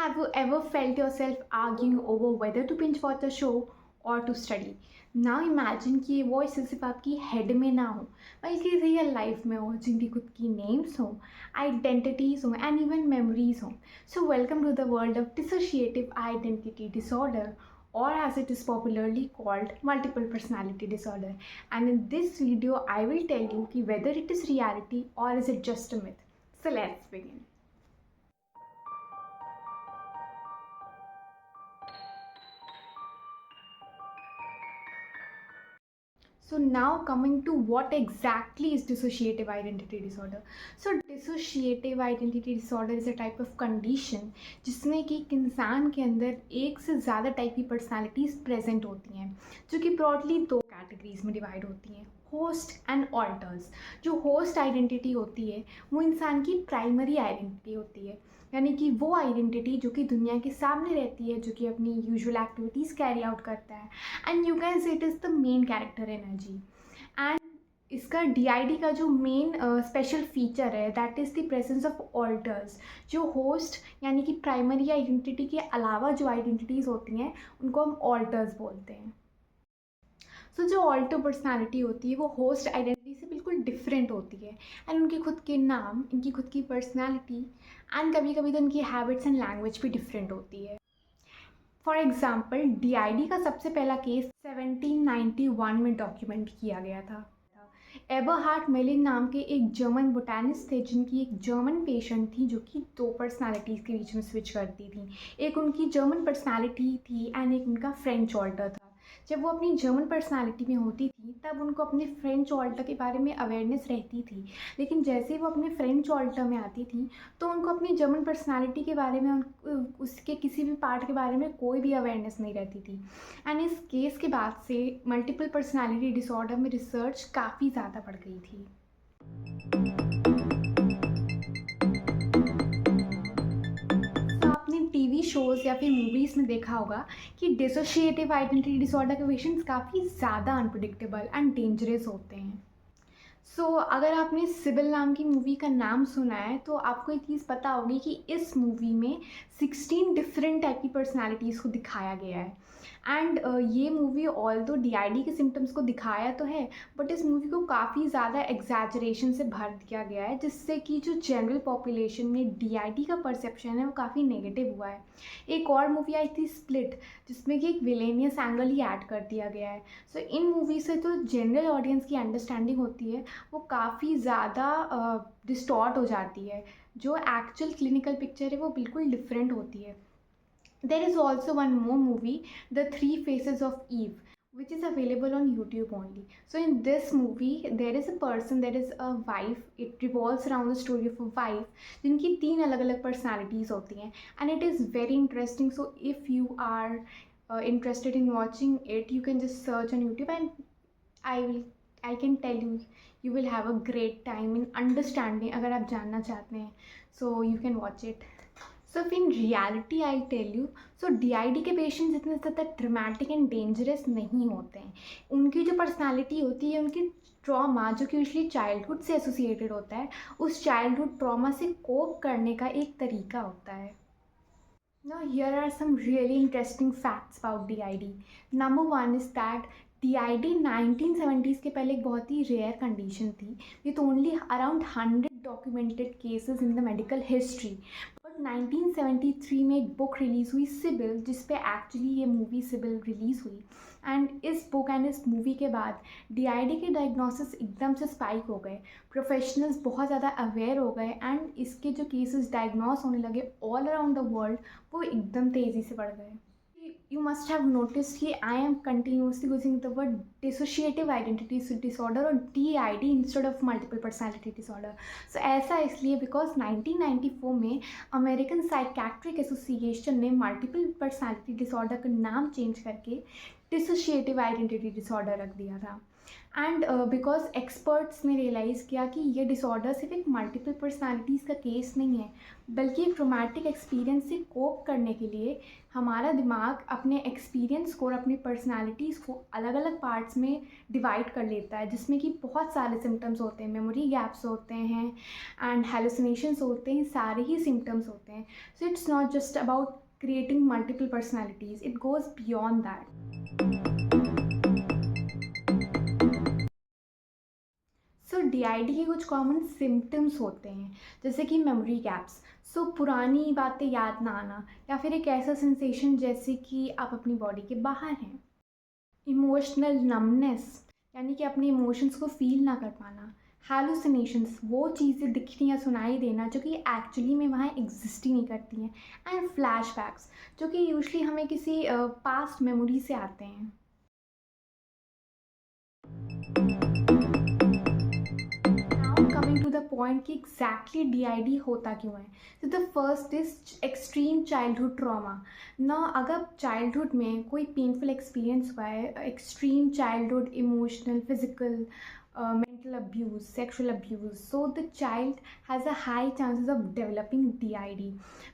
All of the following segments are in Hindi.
Have you ever felt yourself arguing over whether to binge watch a show or to study? Now imagine कि ये वॉइस सिर्फ आपकी हेड में ना हो बल्कि रियल लाइफ में हो, जिनकी खुद की नेम्स हो, आइडेंटिटीज हो एंड इवन मेमोरीज हो. So welcome to the world of dissociative identity disorder, or as it is popularly called multiple personality disorder. And in this video I will tell you ki whether it is reality or is it just a myth. So let's begin. So now coming to what exactly is dissociative identity disorder. So dissociative identity disorder is a type of condition जिसमें कि एक इंसान के अंदर एक से ज़्यादा टाइप की पर्सनालिटीज़ प्रेजेंट होती हैं, जो कि ब्रॉडली दो कैटेगरीज में डिवाइड होती हैं, होस्ट एंड ऑल्टर्स. जो होस्ट आइडेंटिटी होती है वो इंसान की प्राइमरी आइडेंटिटी होती है, यानी कि वो आइडेंटिटी जो कि दुनिया के सामने रहती है, जो कि अपनी यूजुअल एक्टिविटीज़ कैरी आउट करता है, and you can say it is the main character energy. And इसका DID का जो मेन स्पेशल फीचर है that is the presence of alters. जो होस्ट यानी कि प्राइमरी आइडेंटिटी के अलावा जो आइडेंटिटीज़ होती हैं उनको हम ऑल्टर्स बोलते हैं. सो जो ऑल्टर पर्सनालिटी होती है वो होस्ट आइडेंटिटी से बिल्कुल डिफरेंट होती है, एंड उनके खुद के नाम, इनकी खुद की पर्सनालिटी एंड कभी कभी तो उनकी हैबिट्स एंड लैंग्वेज भी डिफरेंट होती है. फॉर एग्ज़ाम्पल DID का सबसे पहला केस 1791 में डॉक्यूमेंट किया गया था. एबरहार्ड मेलिन नाम के एक जर्मन बोटैनिस्ट थे जिनकी एक जर्मन पेशेंट थी जो कि दो पर्सनालिटीज़ के बीच में स्विच करती थी. एक उनकी जर्मन पर्सनालिटी थी एंड एक उनका फ्रेंच ऑल्टर था. जब वो अपनी जर्मन पर्सनालिटी में होती थी तब उनको अपने फ्रेंच ऑल्टर के बारे में अवेयरनेस रहती थी, लेकिन जैसे ही वो अपने फ्रेंच ऑल्टर में आती थी तो उनको अपनी जर्मन पर्सनालिटी के बारे में, उसके किसी भी पार्ट के बारे में कोई भी अवेयरनेस नहीं रहती थी. एंड इस केस के बाद से मल्टीपल पर्सनालिटी डिसऑर्डर में रिसर्च काफ़ी ज़्यादा बढ़ गई थी. टीवी शोज़ या फिर मूवीज़ में देखा होगा कि डिसोशिएटिव आइडेंटिटी डिसऑर्डर के पेशेंट्स काफ़ी ज़्यादा अनप्रेडिक्टेबल एंड डेंजरस होते हैं. सो अगर आपने सिबिल नाम की मूवी का नाम सुना है तो आपको एक चीज़ पता होगी कि इस मूवी में 16 डिफरेंट टाइप की पर्सनालिटीज़ को दिखाया गया है. एंड ये मूवी ऑल्दो DID के सिम्टम्स को दिखाया तो है, बट इस मूवी को काफ़ी ज़्यादा एग्जैजरेशन से भर दिया गया है, जिससे कि जो जनरल पॉपुलेशन में DID का परसेप्शन है वो काफ़ी नेगेटिव हुआ है. एक और मूवी आई थी स्प्लिट, जिसमें कि एक विलेनियस एंगल ही ऐड कर दिया गया है. सो इन मूवी से जो जनरल ऑडियंस की अंडरस्टैंडिंग होती है वो काफ़ी ज़्यादा डिस्टॉर्ट हो जाती है. जो एक्चुअल क्लिनिकल पिक्चर है वो बिल्कुल डिफरेंट होती है. There is also one more movie, The Three Faces of Eve, which is available on YouTube only. So in this movie, there is a person, there is a wife. It revolves around the story of a wife जिनकी 3 अलग अलग personalities होती हैं, and it is very interesting. So if you are interested in watching it, you can just search on YouTube, and I can tell you, you will have a great time in understanding. अगर आप जानना चाहते हैं, so you can watch it. So in reality I tell you, so DID के पेशेंट्स इतने ज़्यादा ड्रामेटिक एंड डेंजरस नहीं होते हैं. उनकी जो पर्सनालिटी होती है, उनकी ट्रॉमा जो कि यूजली चाइल्डहुड से एसोसिएटेड होता है, उस चाइल्डहुड ट्रॉमा से कोप करने का एक तरीका होता है. Now here are some really interesting facts about DID. Number 1 is that DID 1970s के पहले एक बहुत ही रेयर कंडीशन थी with only around 100 documented cases in the medical history. But 1973 में एक बुक रिलीज़ हुई सिबिल, जिस पे एक्चुअली ये मूवी सिबिल रिलीज़ हुई. एंड इस बुक एंड इस मूवी के बाद DID के डायग्नोसिस एकदम से स्पाइक हो गए. प्रोफेशनल्स बहुत ज़्यादा अवेयर हो गए एंड इसके जो केसेस डायग्नोस होने लगे ऑल अराउंड द वर्ल्ड वो एकदम तेज़ी से बढ़ गए. You must have noticed कि I am continuously using the word dissociative identity disorder और DID instead of multiple personality disorder. So ऐसा इसलिए because 1994 में अमेरिकन साइकेट्रिक एसोसिएशन ने मल्टीपल पर्सनालिटी डिसऑर्डर का नाम चेंज करके डिसोशिएटिव आइडेंटिटी डिसऑर्डर रख दिया था. एंड बिकॉज एक्सपर्ट्स ने रियलाइज़ किया कि ये डिसऑर्डर सिर्फ एक मल्टीपल पर्सनालिटीज़ का केस नहीं है, बल्कि एक ट्रॉमेटिक एक्सपीरियंस से कोप करने के लिए हमारा दिमाग अपने एक्सपीरियंस को और अपनी पर्सनालिटीज़ को अलग अलग पार्ट्स में डिवाइड कर लेता है, जिसमें कि बहुत सारे सिम्टम्स होते हैं, मेमोरी गैप्स होते हैं एंड हेलुसिनेशंस होते हैं, सारे ही सिम्टम्स होते हैं. So it's not just about creating multiple personalities, it goes beyond that. So DID के कुछ कॉमन सिम्टम्स होते हैं, जैसे कि मेमोरी गैप्स. सो पुरानी बातें याद ना आना, या फिर एक ऐसा सेंसेशन जैसे कि आप अपनी बॉडी के बाहर हैं. इमोशनल नमनेस, यानी कि अपने इमोशंस को फील ना कर पाना. हैलुसिनेशंस, वो चीज़ें दिखनी या सुनाई देना जो कि एक्चुअली में वहाँ एग्जिस्ट ही नहीं करती हैं. एंड फ्लैशबैक्स, जो कि यूजुअली हमें किसी पास्ट मेमोरी से आते हैं. कमिंग टू द पॉइंट कि एग्जैक्टली डीआईडी होता क्यों है. तो the first is extreme childhood trauma. ना अगर चाइल्डहुड में कोई पेनफुल एक्सपीरियंस हुआ है, extreme childhood emotional, physical, mental abuse, sexual abuse, so the child has a high chances of developing DID.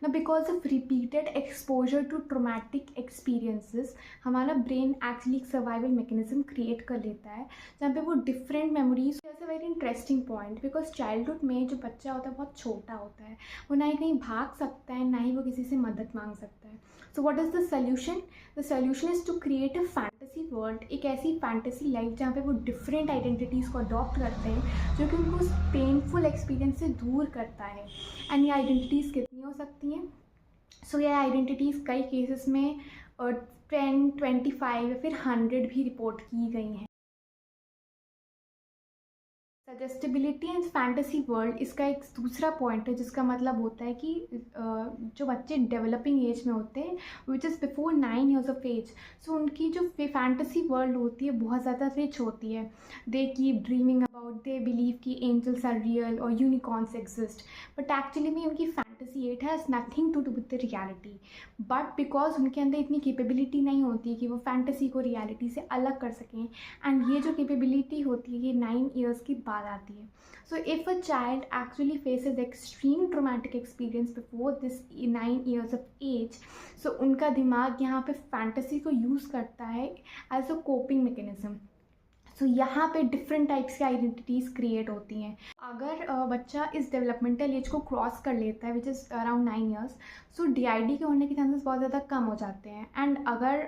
Now because of repeated exposure to traumatic experiences, हमारा ब्रेन एक्चुअली एक सर्वाइवल मैकेनिज्म क्रिएट कर लेता है जहाँ पे वो डिफरेंट मेमोरीज. ऐसा very interesting point, because childhood में जो बच्चा होता है बहुत छोटा होता है, वो ना ही कहीं भाग सकता है, ना ही वो किसी से मदद मांग सकता है. So what is the solution? The solution is to create a fantasy world, एक ऐसी फैंटेसी लाइफ जहाँ पे वो डिफरेंट आइडेंटिटीज़ को अडॉप्ट करते हैं, जो कि उनको उस पेनफुल एक्सपीरियंस से दूर करता है. एंड ये आइडेंटिटीज़ कितनी हो सकती हैं? सो ये आइडेंटिटीज़ कई केसेस में 10, 25 या फिर 100 भी रिपोर्ट की गई हैं. सजेस्टिबिलिटी एंड फैंटेसी वर्ल्ड, इसका एक दूसरा पॉइंट है, जिसका मतलब होता है कि जो बच्चे डेवलपिंग एज में होते हैं, which is before 9 years of age, so उनकी जो फैंटेसी वर्ल्ड होती है बहुत ज़्यादा रिच होती है. They keep dreaming about, they believe कि एंजल्स आर रियल और यूनिकॉर्न्स एग्जिस्ट, बट एक्चुअली में उनकी fantasy, it has nothing to do with the reality. But because उनके अंदर इतनी कैपेबिलिटी नहीं होती कि वो फैंटेसी को रियलिटी से अलग कर सकें, एंड ये जो कैपेबिलिटी होती है ये 9 years की बात आती है. So if a child actually faces extreme traumatic experience before this 9 years of age, so उनका दिमाग यहाँ पे फैंटेसी को यूज़ करता है as a coping mechanism. So यहाँ पे डिफरेंट टाइप्स की आइडेंटिटीज़ क्रिएट होती हैं. अगर बच्चा इस डेवलपमेंटल एज को क्रॉस कर लेता है, which is around 9 years, so DID के होने के चांसेस बहुत ज़्यादा कम हो जाते हैं. एंड अगर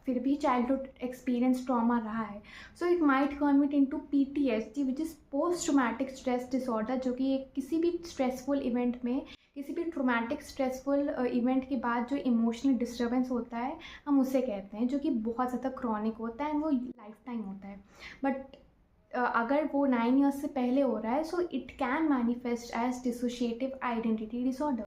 फिर भी चाइल्डहुड एक्सपीरियंस ट्रॉमा रहा है, so it might convert into PTSD, which is post traumatic stress disorder, जो कि किसी भी स्ट्रेसफुल इवेंट में, किसी भी ट्रॉमेटिक स्ट्रेसफुल इवेंट के बाद जो इमोशनल डिस्टर्बेंस होता है, हम उसे कहते हैं, जो कि बहुत ज़्यादा क्रॉनिक होता है एंड वो लाइफ टाइम होता है. बट अगर वो 9 years से पहले हो रहा है, so it can manifest as dissociative identity disorder.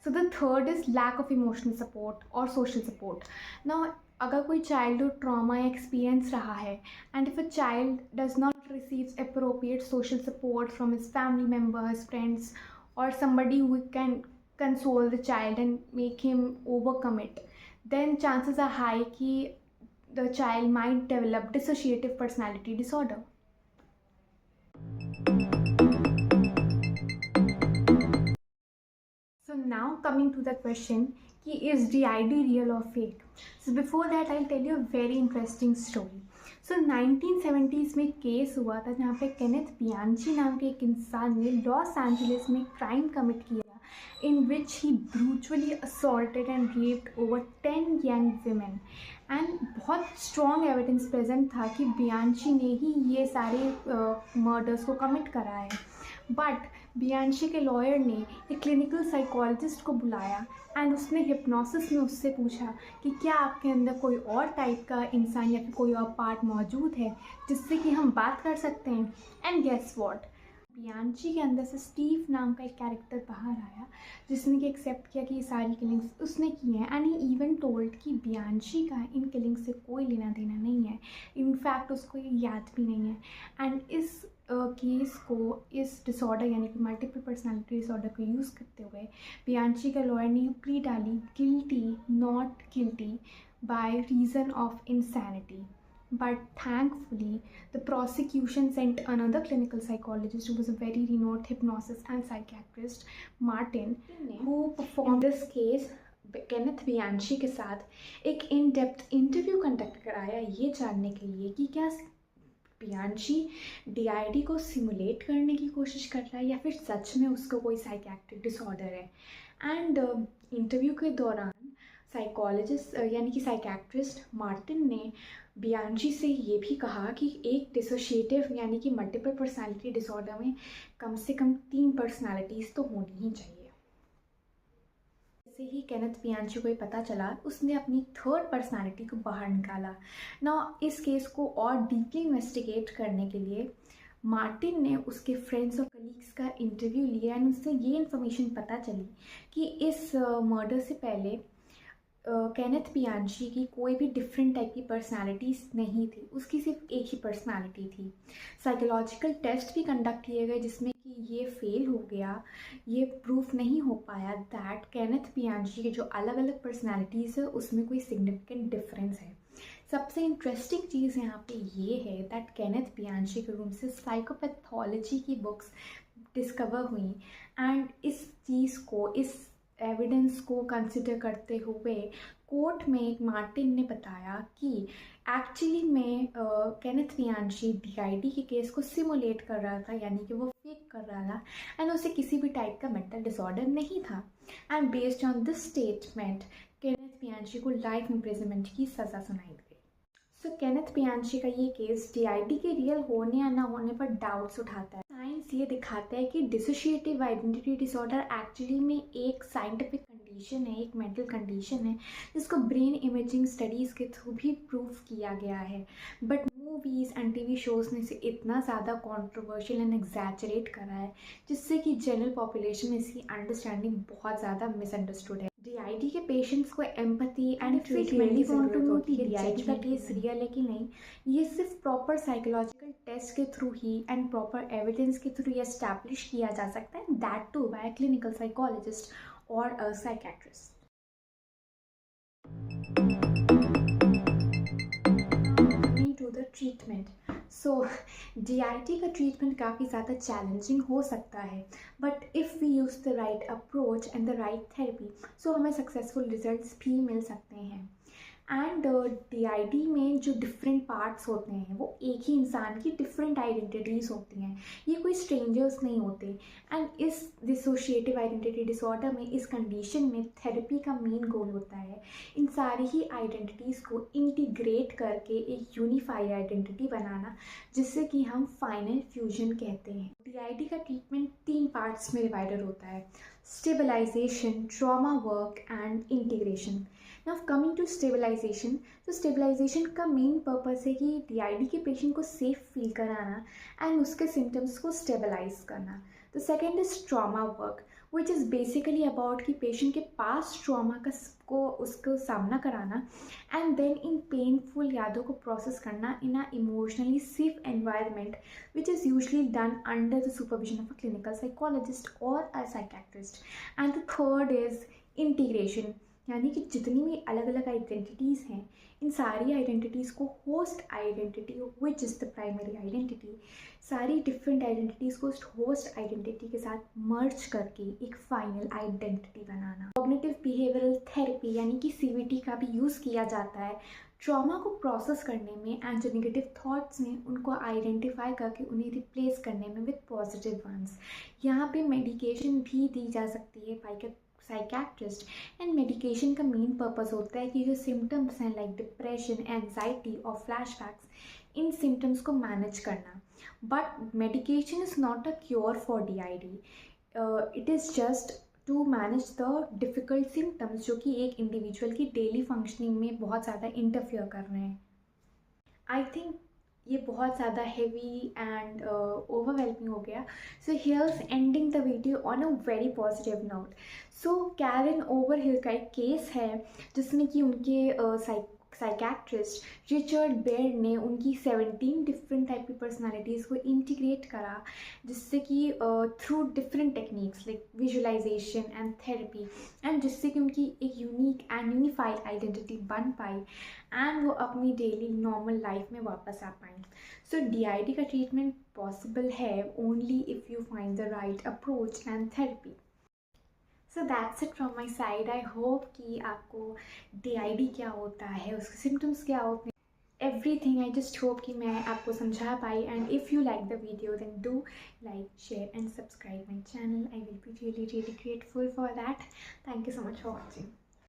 So the third is lack of emotional support और सोशल सपोर्ट. ना अगर कोई चाइल्डहुड ट्रॉमा एक्सपीरियंस रहा है, and if a child does not receives appropriate social support from his family members, friends, or somebody who can console the child and make him overcome it, then chances are high कि the child might develop dissociative personality disorder. So now coming to the question कि is DID real or fake? So before that I'll tell you a very interesting story. So 1970s में केस हुआ था जहाँ पे केनेथ बियांची नाम के एक इंसान ने लॉस एंजलिस में क्राइम कमिट किया, in which he brutally assaulted and raped over 10 young women. And बहुत स्ट्रॉन्ग एविडेंस प्रेजेंट था कि बियांशी ने ही ये सारे मर्डर्स को कमिट करा है. बट बियांशी के लॉयर ने एक क्लिनिकल साइकोलॉजिस्ट को बुलाया एंड उसने हिप्नोसिस में उससे पूछा कि क्या आपके अंदर कोई और टाइप का इंसान या फिर कोई और पार्ट मौजूद है जिससे कि हम बात कर सकते हैं. एंड गेस व्हाट, बियांशी के अंदर से स्टीव नाम का एक कैरेक्टर बाहर आया जिसने कि एक्सेप्ट किया कि ये सारी किलिंग्स उसने की हैं. एंड ही इवन टोल्ड कि बियांशी का इन किलिंग्स से कोई लेना देना नहीं है, इनफैक्ट उसको ये याद भी नहीं है. एंड इस केस को, इस डिसऑर्डर यानी कि मल्टीपल पर्सनालिटी डिसऑर्डर को यूज़ करते हुए बियांशी का लॉयर ने प्ली डाली guilty not guilty by reason of insanity. But thankfully, the prosecution sent another clinical psychologist who was a very renowned hypnosis and psychiatrist, Martin, who performed this case Kenneth Bianchi के साथ एक इन डेप्थ इंटरव्यू कंडक्ट कराया ये जानने के लिए कि क्या बियांशी डीआईडी को सिमुलेट करने की कोशिश कर रहा है या फिर सच में उसको कोई साइकियाट्रिक डिसऑर्डर है। एंड इंटरव्यू के दौरान साइकोलॉजिस्ट यानी कि साइकियाट्रिस्ट मार्टिन ने बियांशी से ये भी कहा कि एक डिसोशिएटिव यानी कि मल्टीपल पर्सनालिटी डिसऑर्डर में कम से कम 3 पर्सनालिटीज़ तो होनी ही चाहिए। जैसे ही केनेथ बियांशी को ये पता चला, उसने अपनी 3rd पर्सनालिटी को बाहर निकाला। ना इस केस को और डीपली इन्वेस्टिगेट करने के लिए मार्टिन ने उसके फ्रेंड्स और कलीग्स का इंटरव्यू लिया एंड उससे ये इन्फॉर्मेशन पता चली कि इस मर्डर से पहले केनेथ बियांशी की कोई भी डिफरेंट टाइप की पर्सनालिटीज़ नहीं थी, उसकी सिर्फ एक ही पर्सनालिटी थी। साइकोलॉजिकल टेस्ट भी कंडक्ट किए गए जिसमें कि ये फेल हो गया, ये प्रूफ नहीं हो पाया दैट केनेथ बियांशी के जो अलग अलग पर्सनालिटीज़ है उसमें कोई सिग्निफिकेंट डिफरेंस है। सबसे इंटरेस्टिंग चीज़ यहाँ पे ये है दैट केनेथ बियांशी के रूम से साइकोपैथोलॉजी की बुक्स डिस्कवर हुई एंड इस चीज़ को, इस एविडेंस को कंसिडर करते हुए कोर्ट में मार्टिन ने बताया कि एक्चुअली में केनेथ बियांशी डीआईडी के केस को सिमुलेट कर रहा था, यानी कि वो फेक कर रहा था एंड उसे किसी भी टाइप का मेंटल डिसऑर्डर नहीं था। And based on this statement Kenneth Bianchi को लाइफ इम्प्रिजनमेंट की सज़ा सुनाई गई। सो केनेथ बियांशी का ये केस डीआईडी के रियल होने या ना होने पर डाउट्स उठाता है। साइंस ये दिखाता है कि डिसोशिएटिव आइडेंटिटी डिसऑर्डर एक्चुअली में एक साइंटिफिक कंडीशन है, एक मेंटल कंडीशन है जिसको ब्रेन इमेजिंग स्टडीज़ के थ्रू भी प्रूव किया गया है। But movies and TV shows ने इसे इतना ज़्यादा कंट्रोवर्शियल एंड एग्जैजरेट करा है जिससे कि जनरल पॉपुलेशन में इसकी अंडरस्टैंडिंग बहुत ज़्यादा मिसअंडरस्टूड है। डीआईडी के पेशेंट्स को एम्पैथी एंड ट्रीटमेंट की ज़रूरत होती है। डीआईडी का केस रियल है कि नहीं, ये सिर्फ प्रॉपर साइकोलॉजिकल टेस्ट के थ्रू ही एंड प्रॉपर एविडेंस के थ्रू ये एस्टैब्लिश किया जा सकता है, that too by clinical psychologist और a psychiatrist. To the treatment, so DID का ट्रीटमेंट काफ़ी ज़्यादा चैलेंजिंग हो सकता है, but if we use the right approach and the right therapy so हमें सक्सेसफुल रिजल्ट्स भी मिल सकते हैं। एंड डीआईडी में जो डिफरेंट पार्ट्स होते हैं वो एक ही इंसान की डिफरेंट आइडेंटिटीज़ होती हैं, ये कोई स्ट्रेंजर्स नहीं होते। एंड इस डिसोशिएटिव आइडेंटिटी डिसऑर्डर में, इस कंडीशन में थेरेपी का मेन गोल होता है इन सारी ही आइडेंटिटीज़ को इंटीग्रेट करके एक यूनिफाइड आइडेंटिटी बनाना, जिससे कि हम फाइनल फ्यूजन कहते हैं। डीआईडी का ट्रीटमेंट 3 पार्ट्स में डिवाइडेड होता है: stabilisation, trauma work and integration. Now coming to stabilisation, तो स्टेबलाइजेशन का मेन पर्पस है कि डीआईडी के पेशेंट को सेफ फील कराना एंड उसके सिम्टम्स को स्टेबलाइज करना। The second is trauma work which is basically about कि पेशेंट के पास ट्रॉमा को उसको सामना कराना एंड देन इन पेनफुल यादों को प्रोसेस करना in a emotionally safe environment which is usually done under the supervision of a clinical psychologist और a psychiatrist. And the third is integration, यानी कि जितनी भी अलग अलग आइडेंटिटीज़ हैं इन सारी आइडेंटिटीज़ को host identity which is the primary identity, सारी डिफरेंट आइडेंटिटीज़ को होस्ट आइडेंटिटी के साथ मर्ज करके एक फाइनल आइडेंटिटी बनाना। कॉग्निटिव बिहेवियरल थेरेपी यानी कि सीबीटी का भी यूज़ किया जाता है ट्रॉमा को प्रोसेस करने में एंड जो नेगेटिव थॉट्स हैं उनको आइडेंटिफाई करके उन्हें रिप्लेस करने में विद पॉजिटिव वंस। यहाँ पे मेडिकेशन भी दी जा सकती है बाय साइकियाट्रिस्ट एंड मेडिकेशन का मेन पर्पस होता है कि जो सिम्टम्स हैं लाइक डिप्रेशन, एंजाइटी और फ्लैशबैक्स, इन सिम्टम्स को मैनेज करना। But medication is not a cure for DID, it is just to manage the difficult symptoms जो कि एक इंडिविजुअल की डेली फंक्शनिंग में बहुत ज़्यादा इंटरफियर कर रहे हैं। आई थिंक ये बहुत ज़्यादा हेवी एंड ओवरवेलमिंग हो गया, so here's ending the video on a very positive note. So Karen Overhill का एक केस है जिसमें कि उनके साइकेट्रिस्ट रिचर्ड बेयर ने उनकी 17 डिफरेंट टाइप की पर्सनालिटीज़ को इंटीग्रेट करा, जिससे कि through different techniques like visualisation and therapy, and जिससे कि उनकी एक यूनिक एंड यूनिफाइड आइडेंटिटी बन पाई एंड वो अपनी डेली नॉर्मल लाइफ में वापस आ पाएँ। सो DID का ट्रीटमेंट पॉसिबल है only if you find the right approach and therapy. So that's it from my side. I hope कि आपको DID क्या होता है, उसके सिम्टम्स क्या होते हैं, एवरीथिंग। आई जस्ट होप कि मैं आपको समझा पाई। And if you like the video then do like, share and subscribe my channel. I will be really really grateful for that. Thank you so much for watching.